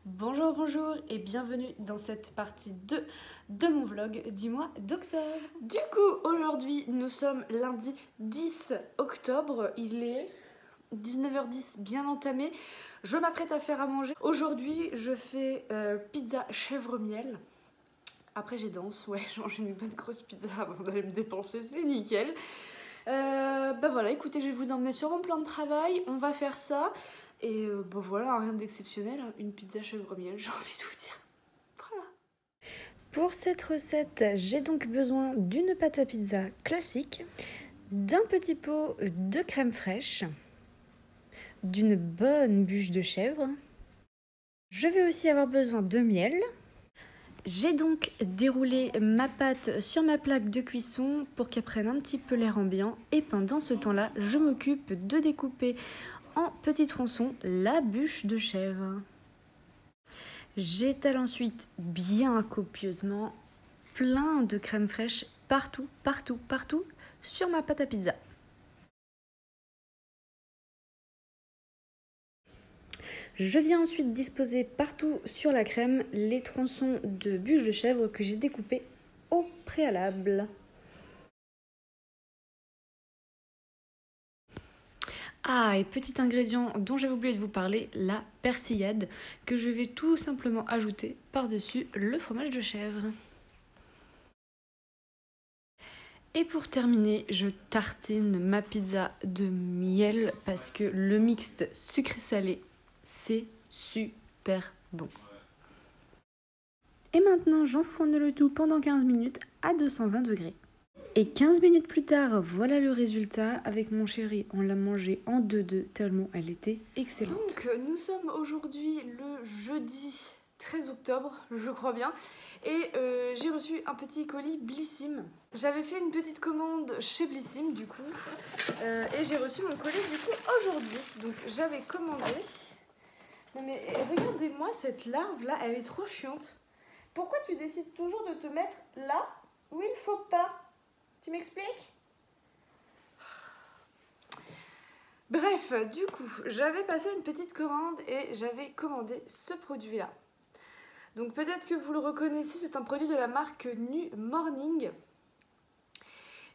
Bonjour, bonjour et bienvenue dans cette partie 2 de mon vlog du mois d'octobre. Du coup, aujourd'hui, nous sommes lundi 10 octobre, il est 19h10 bien entamé. Je m'apprête à faire à manger. Aujourd'hui, je fais pizza chèvre-miel. Après, j'ai danse, ouais, je mange une bonne grosse pizza avant d'aller me dépenser, c'est nickel. Bah voilà, écoutez, je vais vous emmener sur mon plan de travail, on va faire ça. Et bah voilà, rien d'exceptionnel, hein. Une pizza chèvre-miel, j'ai envie de vous dire. Voilà. Pour cette recette, j'ai donc besoin d'une pâte à pizza classique, d'un petit pot de crème fraîche, d'une bonne bûche de chèvre. Je vais aussi avoir besoin de miel. J'ai donc déroulé ma pâte sur ma plaque de cuisson pour qu'elle prenne un petit peu l'air ambiant. Et pendant ce temps-là, je m'occupe de découper en petits tronçons la bûche de chèvre. J'étale ensuite bien copieusement plein de crème fraîche partout, partout, partout sur ma pâte à pizza. Je viens ensuite disposer partout sur la crème les tronçons de bûche de chèvre que j'ai découpés au préalable. Ah, et petit ingrédient dont j'avais oublié de vous parler, la persillade, que je vais tout simplement ajouter par-dessus le fromage de chèvre. Et pour terminer, je tartine ma pizza de miel parce que le mixte sucré-salé, c'est super bon. Et maintenant, j'enfourne le tout pendant 15 minutes à 220 degrés. Et 15 minutes plus tard, voilà le résultat. Avec mon chéri, on l'a mangé en 2-2 tellement elle était excellente. Donc, nous sommes aujourd'hui le jeudi 13 octobre, je crois bien. Et j'ai reçu un petit colis Blissim. J'avais fait une petite commande chez Blissim du coup. Et j'ai reçu mon colis du coup aujourd'hui. Donc j'avais commandé. Non mais regardez-moi cette larve là, elle est trop chiante. Pourquoi tu décides toujours de te mettre là où il faut pas? Tu m'expliques? Bref, du coup, j'avais passé une petite commande et j'avais commandé ce produit-là. Donc peut-être que vous le reconnaissez, c'est un produit de la marque Nu Morning.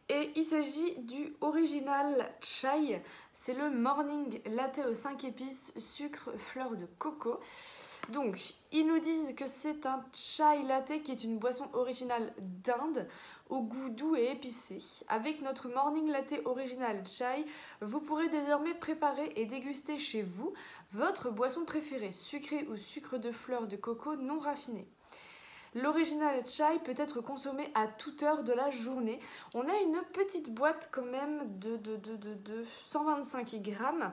Et il s'agit du Original Chai. C'est le Morning Latte aux 5 épices, sucre, fleur de coco. Donc, ils nous disent que c'est un chai latte qui est une boisson originale d'Inde au goût doux et épicé. Avec notre Morning Latte Original Chai, vous pourrez désormais préparer et déguster chez vous votre boisson préférée, sucrée ou sucre de fleur de coco non raffiné. L'original chai peut être consommé à toute heure de la journée. On a une petite boîte quand même de 125 grammes.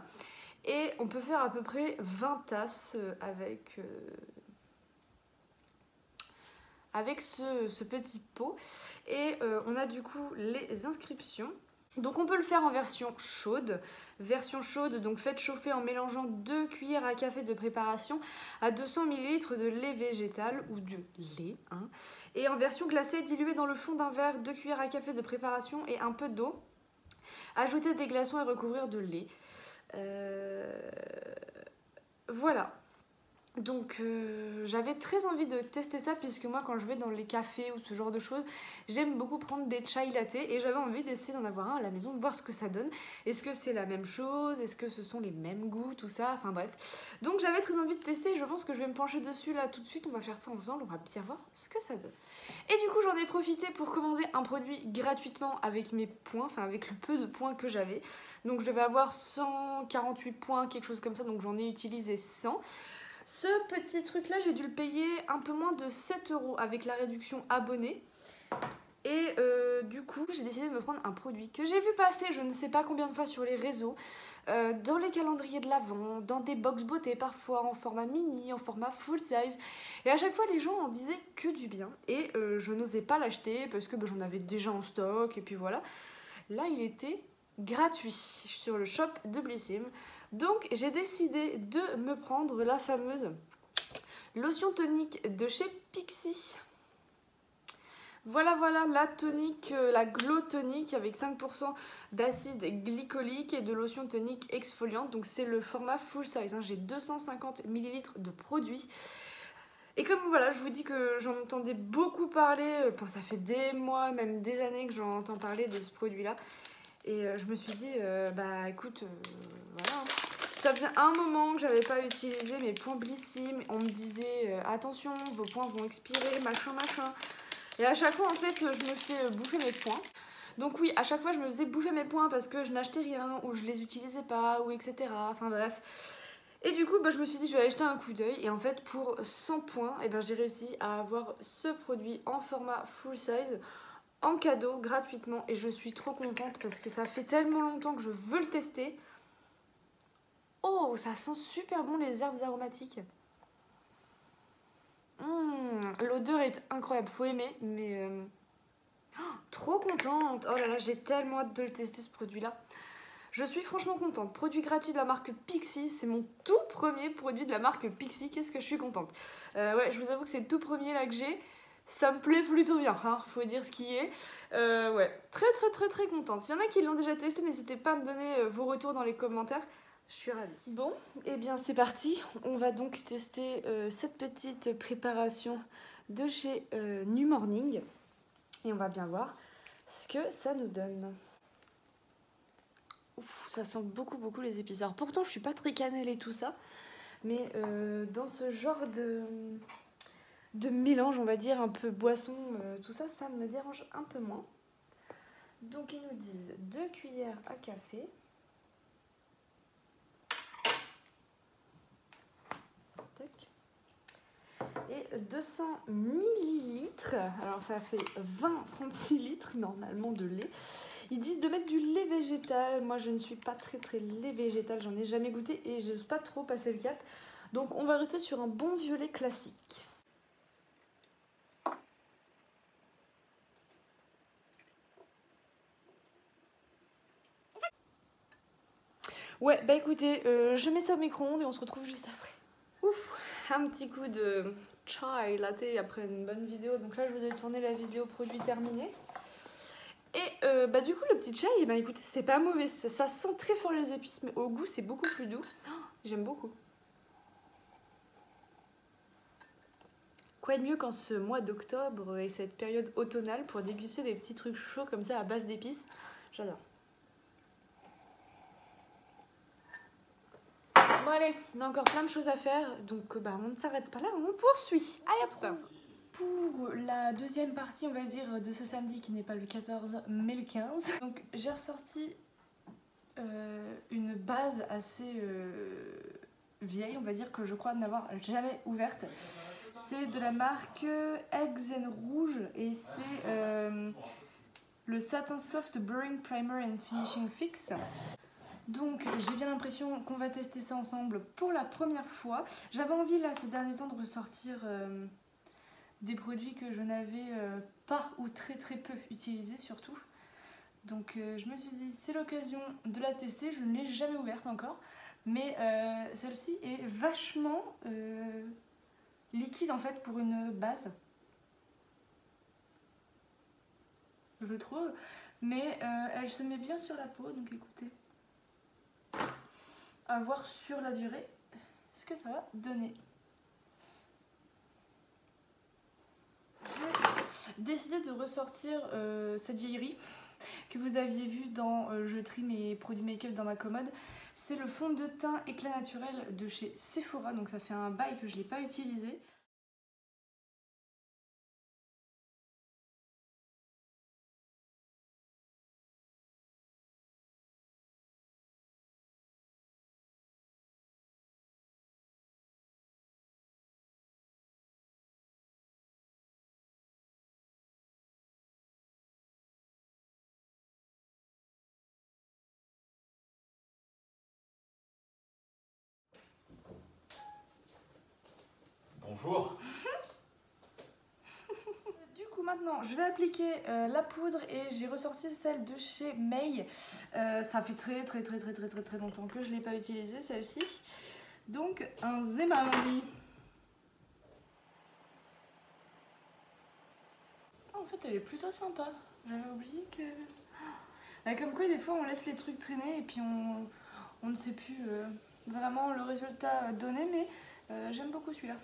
Et on peut faire à peu près 20 tasses avec ce petit pot. Et on a du coup les inscriptions. Donc on peut le faire en version chaude. Version chaude, donc faites chauffer en mélangeant 2 cuillères à café de préparation à 200 ml de lait végétal ou de lait. Hein. Et en version glacée, diluée dans le fond d'un verre, 2 cuillères à café de préparation et un peu d'eau. Ajouter des glaçons et recouvrir de lait. Voilà. Donc j'avais très envie de tester ça puisque moi quand je vais dans les cafés ou ce genre de choses, j'aime beaucoup prendre des chai latte et j'avais envie d'essayer d'en avoir un à la maison, de voir ce que ça donne. Est-ce que c'est la même chose? Est-ce que ce sont les mêmes goûts? Tout ça, enfin bref. Donc j'avais très envie de tester et je pense que je vais me pencher dessus là tout de suite. On va faire ça ensemble, on va bien voir ce que ça donne. Et du coup j'en ai profité pour commander un produit gratuitement avec mes points, enfin avec le peu de points que j'avais. Donc je devais avoir 148 points, quelque chose comme ça, donc j'en ai utilisé 100. Ce petit truc là, j'ai dû le payer un peu moins de 7 € avec la réduction abonné. Et du coup, j'ai décidé de me prendre un produit que j'ai vu passer je ne sais pas combien de fois sur les réseaux, dans les calendriers de l'Avent, dans des box beauté parfois, en format mini, en format full size. Et à chaque fois, les gens en disaient que du bien. Et je n'osais pas l'acheter parce que j'en avais déjà en stock. Et puis voilà. Là, il était gratuit sur le shop de Blissim. Donc j'ai décidé de me prendre la fameuse lotion tonique de chez Pixi. Voilà la tonique, la Glow Tonic avec 5% d'acide glycolique et de lotion tonique exfoliante. Donc c'est le format full size, hein. J'ai 250 ml de produit. Et comme voilà, je vous dis que j'en entendais beaucoup parler, ça fait des mois, même des années que j'en entends parler de ce produit-là. Et je me suis dit, bah écoute, voilà. Ça faisait un moment que j'avais pas utilisé mes points Blissim. On me disait, attention, vos points vont expirer, machin. Et à chaque fois, en fait, je me fais bouffer mes points. Donc oui, à chaque fois, je me faisais bouffer mes points parce que je n'achetais rien, ou je les utilisais pas, ou etc. Enfin bref. Et du coup, je me suis dit, je vais aller jeter un coup d'œil. Et en fait, pour 100 points, j'ai réussi à avoir ce produit en format full size, en cadeau, gratuitement. Et je suis trop contente parce que ça fait tellement longtemps que je veux le tester. Oh, ça sent super bon les herbes aromatiques. L'odeur est incroyable, faut aimer, mais trop contente. Oh là là, j'ai tellement hâte de le tester ce produit-là. Je suis franchement contente. Produit gratuit de la marque Pixi, c'est mon tout premier produit de la marque Pixi. Qu'est-ce que je suis contente. Ouais, je vous avoue que c'est le tout premier là que j'ai. Ça me plaît plutôt bien, hein, faut dire ce qui est. Ouais, très contente. S'il y en a qui l'ont déjà testé, n'hésitez pas à me donner vos retours dans les commentaires. Je suis ravie. Bon, et bien c'est parti. On va donc tester cette petite préparation de chez New Morning. Et on va bien voir ce que ça nous donne. Ouf, ça sent beaucoup les épices. Alors pourtant je suis pas très cannelle et tout ça. Mais dans ce genre de mélange, on va dire, un peu boisson, tout ça, ça me dérange un peu moins. Donc ils nous disent 2 cuillères à café. Et 200 millilitres, alors ça fait 20 centilitres normalement de lait. Ils disent de mettre du lait végétal. Moi je ne suis pas très lait végétal, j'en ai jamais goûté et je n'ose pas trop passer le cap. Donc on va rester sur un bon violet classique. Ouais, bah écoutez, je mets ça au micro-ondes et on se retrouve juste après. Ouf, un petit coup de chai latte après une bonne vidéo. Donc là, je vous ai tourné la vidéo produit terminé. Et du coup, le petit chai, écoutez, c'est pas mauvais. Ça sent très fort les épices, mais au goût, c'est beaucoup plus doux. Oh, j'aime beaucoup. Quoi de mieux qu'en ce mois d'octobre et cette période automnale pour déguster des petits trucs chauds comme ça à base d'épices. J'adore. Bon allez, on a encore plein de choses à faire, donc on ne s'arrête pas là, on poursuit. Allez hop. Pour la deuxième partie, on va dire, de ce samedi qui n'est pas le 14 mais le 15. Donc j'ai ressorti une base assez vieille, on va dire, que je crois n'avoir jamais ouverte. C'est de la marque Eggs & Rouge et c'est le Satin Soft Blurring Primer and Finishing Fix. Donc j'ai bien l'impression qu'on va tester ça ensemble pour la première fois. J'avais envie là ces derniers temps de ressortir des produits que je n'avais pas ou très peu utilisés surtout. Donc je me suis dit c'est l'occasion de la tester, je ne l'ai jamais ouverte encore. Mais celle-ci est vachement liquide en fait pour une base. Je trouve. Mais elle se met bien sur la peau, donc écoutez. À voir sur la durée ce que ça va donner. J'ai décidé de ressortir cette vieillerie que vous aviez vue dans je trie mes produits make-up dans ma commode. C'est le fond de teint éclat naturel de chez Sephora, donc ça fait un bail que je ne l'ai pas utilisé. Bonjour. Du coup maintenant je vais appliquer la poudre et j'ai ressorti celle de chez May. Ça fait très longtemps que je ne l'ai pas utilisée celle-ci. Donc un Zemari. En fait elle est plutôt sympa. J'avais oublié que... Bah, comme quoi des fois on laisse les trucs traîner et puis on ne sait plus vraiment le résultat donné, mais j'aime beaucoup celui-là.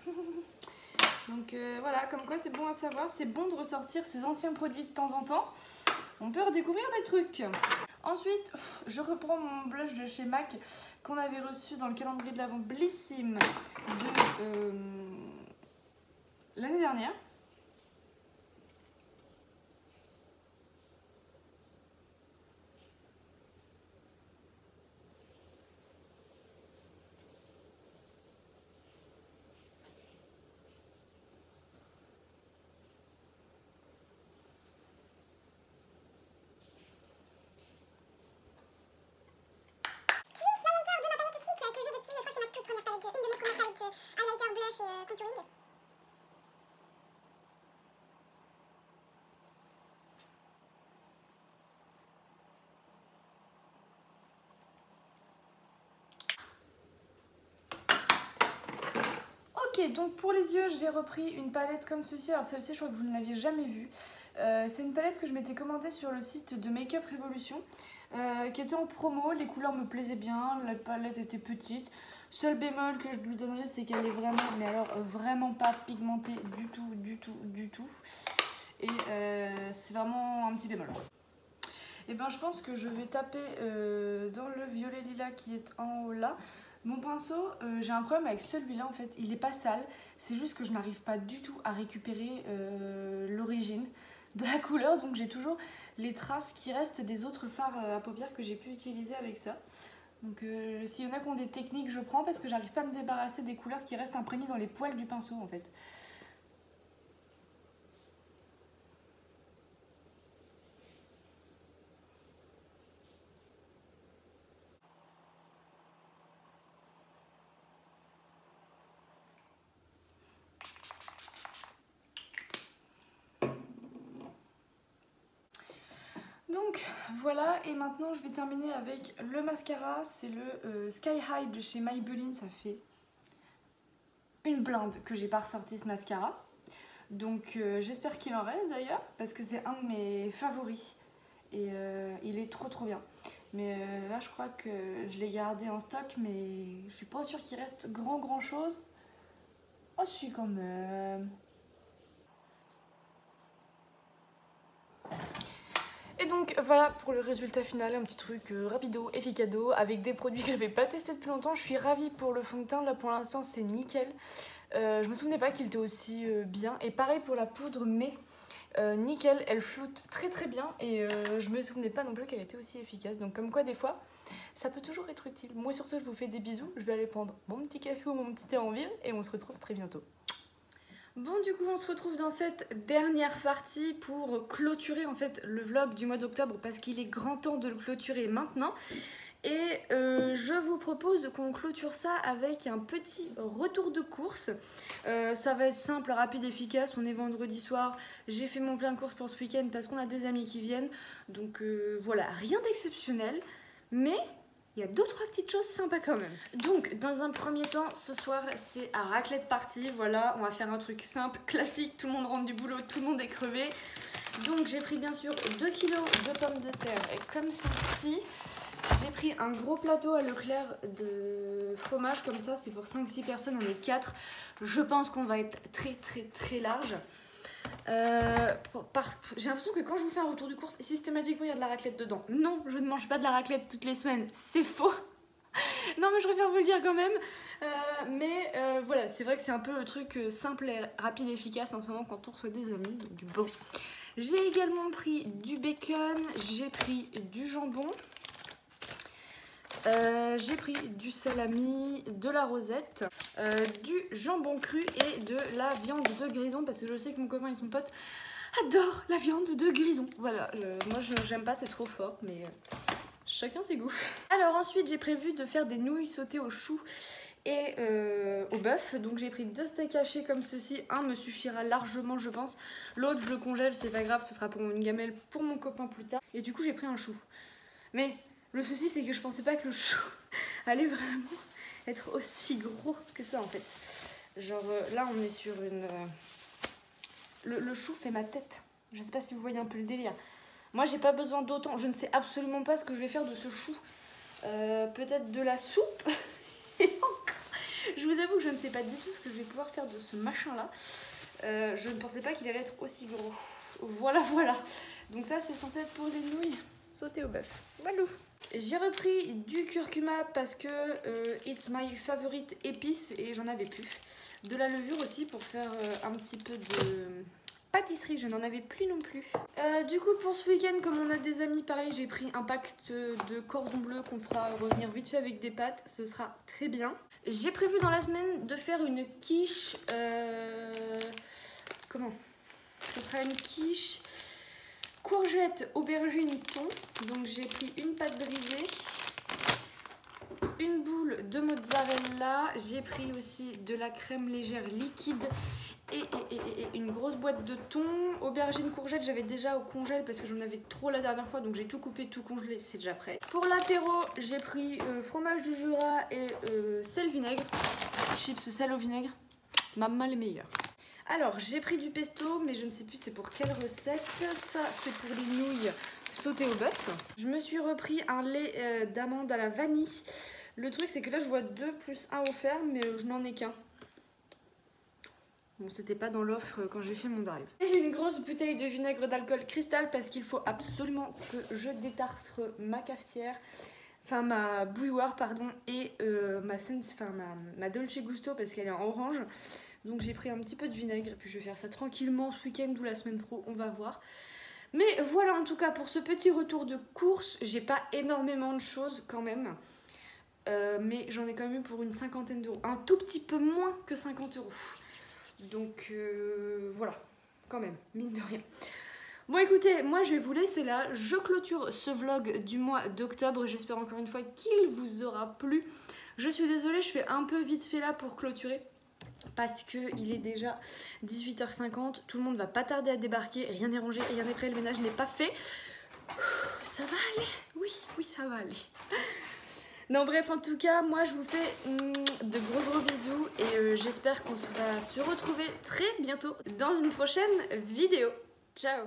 Donc voilà, comme quoi c'est bon à savoir, c'est bon de ressortir ses anciens produits de temps en temps. On peut redécouvrir des trucs. Ensuite, je reprends mon blush de chez MAC qu'on avait reçu dans le calendrier de l'Avent Blissim de l'année dernière. Ok, donc pour les yeux, j'ai repris une palette comme ceci. Alors celle-ci, je crois que vous ne l'aviez jamais vue. C'est une palette que je m'étais commandée sur le site de Make Up Revolution, qui était en promo. Les couleurs me plaisaient bien, la palette était petite. Seul bémol que je lui donnerais, c'est qu'elle est vraiment, mais alors vraiment pas pigmentée du tout. Et c'est vraiment un petit bémol. Et ben je pense que je vais taper dans le violet lilas qui est en haut là. Mon pinceau, j'ai un problème avec celui-là en fait, il est pas sale, c'est juste que je n'arrive pas du tout à récupérer l'origine de la couleur, donc j'ai toujours les traces qui restent des autres fards à paupières que j'ai pu utiliser avec ça. Donc s'il y en a qui ont des techniques, je prends parce que j'arrive pas à me débarrasser des couleurs qui restent imprégnées dans les poils du pinceau en fait. Donc voilà, et maintenant je vais terminer avec le mascara, c'est le Sky High de chez Maybelline. Ça fait une blinde que j'ai pas ressorti ce mascara, donc j'espère qu'il en reste d'ailleurs, parce que c'est un de mes favoris, et il est trop bien. Mais là je crois que je l'ai gardé en stock, mais je suis pas sûre qu'il reste grand chose. Oh si, quand même. Et donc voilà pour le résultat final, un petit truc rapido, efficado, avec des produits que j'avais pas testé depuis longtemps. Je suis ravie pour le fond de teint, là pour l'instant c'est nickel. Je me souvenais pas qu'il était aussi bien. Et pareil pour la poudre, mais nickel, elle floute très bien. Et je me souvenais pas non plus qu'elle était aussi efficace. Donc comme quoi des fois, ça peut toujours être utile. Moi sur ce, je vous fais des bisous. Je vais aller prendre mon petit café ou mon petit thé en ville et on se retrouve très bientôt. Bon, du coup on se retrouve dans cette dernière partie pour clôturer en fait le vlog du mois d'octobre, parce qu'il est grand temps de le clôturer maintenant. Et je vous propose qu'on clôture ça avec un petit retour de course. Ça va être simple, rapide, efficace. On est vendredi soir, j'ai fait mon plein de courses pour ce week-end parce qu'on a des amis qui viennent. Donc voilà, rien d'exceptionnel, mais il y a deux trois petites choses sympas quand même. Donc dans un premier temps, ce soir c'est à raclette party. Voilà, on va faire un truc simple, classique, tout le monde rentre du boulot, tout le monde est crevé. Donc j'ai pris bien sûr 2 kg de pommes de terre et comme ceci. J'ai pris un gros plateau à Leclerc de fromage comme ça, c'est pour 5-6 personnes, on est 4. Je pense qu'on va être très large. J'ai l'impression que quand je vous fais un retour du course, systématiquement il y a de la raclette dedans. Non, je ne mange pas de la raclette toutes les semaines, c'est faux. Non mais je préfère vous le dire quand même. Voilà, c'est vrai que c'est un peu le truc simple et rapide et efficace en ce moment quand on reçoit des amis. Donc bon. J'ai également pris du bacon, j'ai pris du jambon. J'ai pris du salami, de la rosette, du jambon cru et de la viande de grison, parce que je sais que mon copain et son pote adorent la viande de grison. Voilà, moi j'aime pas, c'est trop fort, mais chacun ses goûts. Alors ensuite j'ai prévu de faire des nouilles sautées au chou et au bœuf. Donc j'ai pris 2 steaks hachés comme ceci, un me suffira largement je pense, l'autre je le congèle, c'est pas grave, ce sera pour une gamelle pour mon copain plus tard. Et du coup j'ai pris un chou. Mais le souci c'est que je pensais pas que le chou allait vraiment être aussi gros que ça en fait. Genre là on est sur une... Le chou fait ma tête. Je sais pas si vous voyez un peu le délire. Moi j'ai pas besoin d'autant, je ne sais absolument pas ce que je vais faire de ce chou. Peut-être de la soupe. Et encore, je vous avoue que je ne sais pas du tout ce que je vais pouvoir faire de ce machin là. Je ne pensais pas qu'il allait être aussi gros. Voilà. Donc ça c'est censé être pour les nouilles sautées au bœuf. Walou. J'ai repris du curcuma parce que it's my favorite épice et j'en avais plus. De la levure aussi pour faire un petit peu de pâtisserie, je n'en avais plus non plus. Du coup pour ce week-end, comme on a des amis pareil, j'ai pris un pack de cordon bleu qu'on fera revenir vite fait avec des pâtes, ce sera très bien. J'ai prévu dans la semaine de faire une quiche, comment? Ce sera une quiche courgette, aubergine, thon. Donc j'ai pris une pâte brisée, une boule de mozzarella, j'ai pris aussi de la crème légère liquide et une grosse boîte de thon. Aubergine, courgette, j'avais déjà au congèle parce que j'en avais trop la dernière fois, donc j'ai tout coupé, tout congelé, c'est déjà prêt. Pour l'apéro, j'ai pris fromage du Jura et sel vinaigre, chips sel au vinaigre, maman les meilleurs. Alors j'ai pris du pesto, mais je ne sais plus c'est pour quelle recette. Ça c'est pour les nouilles sautées au bœuf. Je me suis repris un lait d'amande à la vanille. Le truc c'est que là je vois 2 plus 1 offert, mais je n'en ai qu'un. Bon, c'était pas dans l'offre quand j'ai fait mon drive. Et une grosse bouteille de vinaigre d'alcool cristal parce qu'il faut absolument que je détartre ma cafetière, enfin ma bouilloire pardon, et ma Dolce Gusto parce qu'elle est en orange. Donc j'ai pris un petit peu de vinaigre et puis je vais faire ça tranquillement ce week-end ou la semaine pro, on va voir. Mais voilà en tout cas pour ce petit retour de course, j'ai pas énormément de choses quand même. Mais j'en ai quand même eu pour une cinquantaine d'euros, un tout petit peu moins que 50 euros. Donc voilà, quand même, mine de rien. Bon écoutez, moi je vais vous laisser là, je clôture ce vlog du mois d'octobre, j'espère encore une fois qu'il vous aura plu. Je suis désolée, je fais un peu vite fait là pour clôturer, parce qu'il est déjà 18h50, tout le monde va pas tarder à débarquer, rien n'est rangé, rien n'est prêt, le ménage n'est pas fait. Ça va aller, oui ça va aller. Non bref, en tout cas, moi je vous fais de gros bisous et j'espère qu'on va se retrouver très bientôt dans une prochaine vidéo. Ciao!